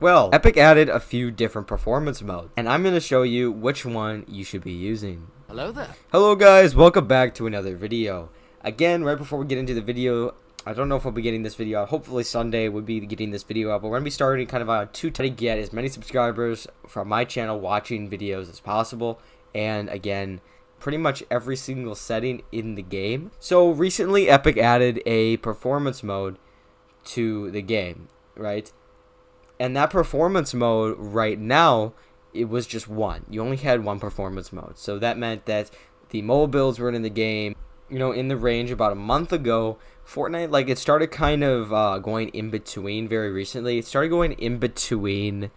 Well, Epic added a few different performance modes, and I'm going to show you which one you should be using. Hello there. Hello guys, welcome back to another video. Again, right before we get into the video, I don't know if I'll be getting this video out. Hopefully Sunday we'll be getting this video out, but we're going to be starting kind of on to try to get as many subscribers from my channel watching videos as possible. And again, pretty much every single setting in the game. So recently Epic added a performance mode to the game, right? And that performance mode right now, it was just one. You only had one performance mode. So that meant that the mobile builds were in the game, in the range about a month ago. Fortnite, it started kind of going in between very recently. It started going in between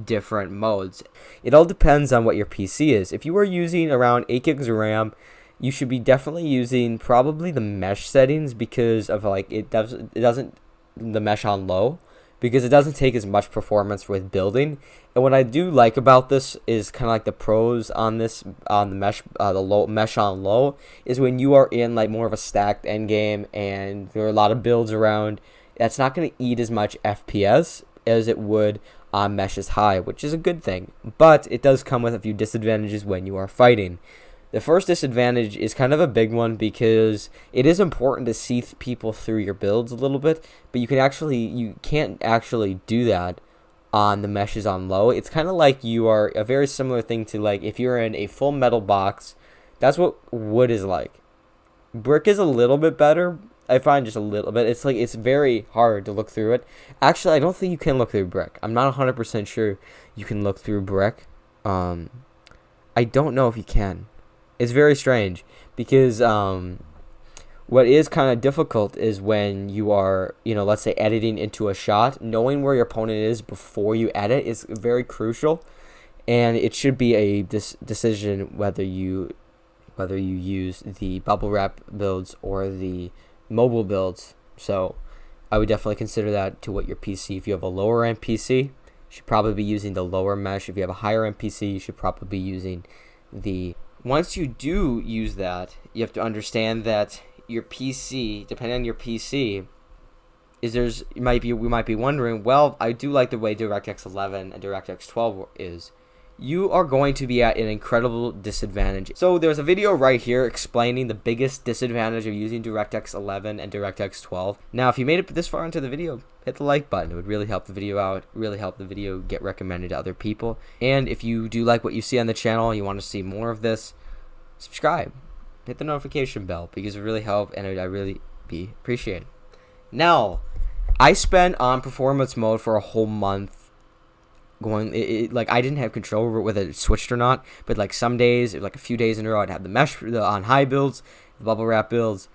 different modes. It all depends on what your PC is. If you are using around 8 gigs of RAM, you should be definitely using probably the mesh settings because of it doesn't the mesh on low, because it doesn't take as much performance with building. And what I do like about this is kind of like the pros on this, on the mesh, the low mesh on low, is when you are in more of a stacked end game and there are a lot of builds around, that's not going to eat as much FPS as it would on meshes high, which is a good thing. But it does come with a few disadvantages when you are fighting. The first disadvantage is kind of a big one because it is important to see people through your builds a little bit, but you can't actually do that on the meshes on low. It's kind of like you are a very similar thing to if you're in a full metal box. That's what wood is like. Brick is a little bit better. I find just a little bit. It's very hard to look through it. Actually, I don't think you can look through brick. I'm not 100% sure you can look through brick. I don't know if you can. It's very strange because what is kind of difficult is when you are, let's say editing into a shot, knowing where your opponent is before you edit is very crucial, and it should be a decision whether you use the bubble wrap builds or the mobile builds. So I would definitely consider that to what your PC. If you have a lower end PC, you should probably be using the lower mesh. If you have a higher end PC, you should probably be using the. Once you do use that, you have to understand that your PC, depending on your PC, we might be wondering, well, I do like the way DirectX 11 and DirectX 12 is. You are going to be at an incredible disadvantage. So there's a video right here explaining the biggest disadvantage of using DirectX 11 and DirectX 12. Now, if you made it this far into the video, hit the like button. It would really help the video out, really help the video get recommended to other people. And if you do like what you see on the channel, you want to see more of this, subscribe. Hit the notification bell because it really helps and I really be appreciated. Now, I spent on performance mode for a whole month. I didn't have control over whether it switched or not, but some days, a few days in a row, I'd have the mesh on high builds, the bubble wrap builds,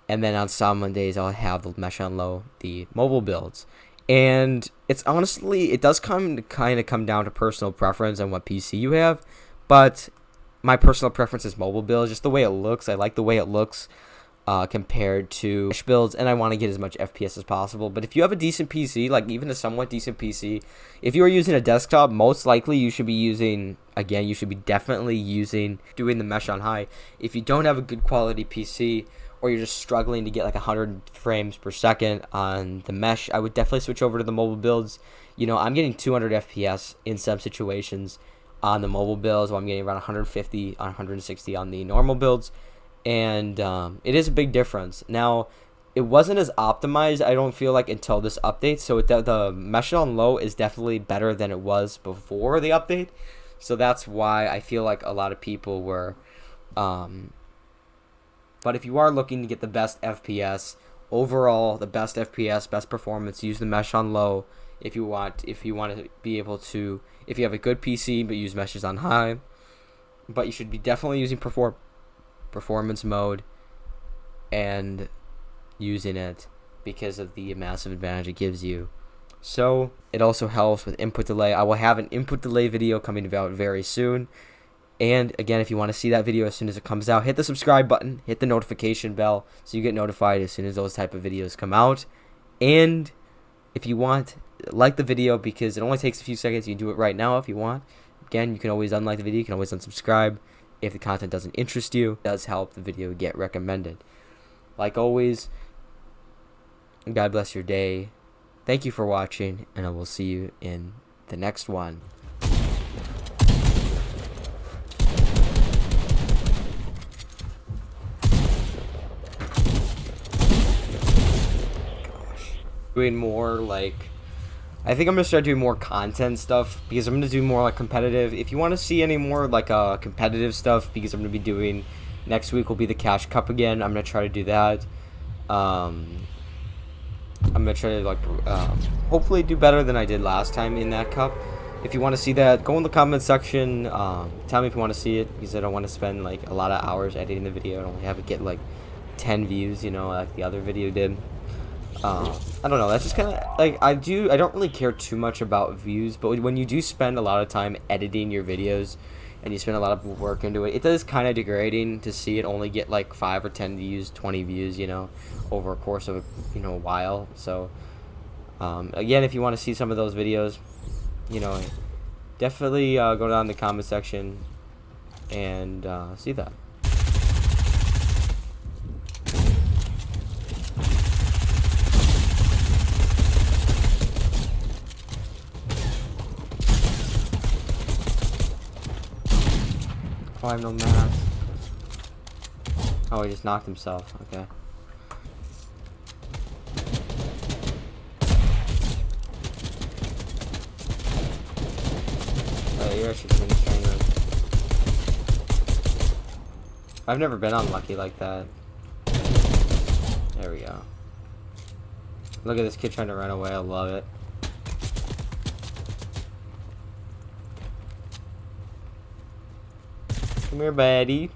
and then on some days I'll have the mesh on low, the mobile builds. And it's honestly, it does kind of come down to personal preference on what PC you have, but my personal preference is mobile builds, just the way it looks. I like the way it looks compared to mesh builds, and I want to get as much FPS as possible. But if you have a decent PC, even a somewhat decent PC, if you are using a desktop, most likely you should be definitely doing the mesh on high. If you don't have a good quality PC, or you're just struggling to get 100 frames per second on the mesh, I would definitely switch over to the mobile builds. I'm getting 200 FPS in some situations on the mobile builds, while I'm getting around 150 on 160 on the normal builds. And it is a big difference. Now, it wasn't as optimized, I don't feel until this update. So the mesh on low is definitely better than it was before the update. So that's why I feel a lot of people were. But if you are looking to get the best FPS overall, the best FPS, best performance, use the mesh on low. If you want to be able to, if you have a good PC but use meshes on high, but you should be definitely using performance mode and using it because of the massive advantage it gives you. So it also helps with input delay. I will have an input delay video coming out very soon. And again, if you want to see that video as soon as it comes out, hit the subscribe button, hit the notification bell so you get notified as soon as those type of videos come out. And if you want, like the video because it only takes a few seconds. You can do it right now if you want. Again, you can always unlike the video, you can always unsubscribe. If the content doesn't interest you, it does help the video get recommended. Like always, God bless your day. Thank you for watching, and I will see you in the next one. Doing more like, I think I'm gonna start doing more content stuff because I'm gonna do more like competitive. If you want to see any more like competitive stuff, because I'm gonna be doing next week will be the Cash Cup again. I'm gonna try to do that. I'm gonna try to like hopefully do better than I did last time in that cup. If you want to see that, go in the comment section. Tell me if you want to see it, because I don't want to spend like a lot of hours editing the video and only have it get like 10 views, you know, like the other video did. I don't know, that's just kind of like, I don't really care too much about views, but when you do spend a lot of time editing your videos and you spend a lot of work into it, it does kind of degrading to see it only get like 5 or 10 views, 20 views, you know, over a course of, you know, a while. So again, if you want to see some of those videos, you know, definitely go down in the comment section and see that. Oh, I have no math. Oh, he just knocked himself. Okay. You're actually pretty strong. I've never been unlucky like that. There we go. Look at this kid trying to run away. I love it. Come here, buddy.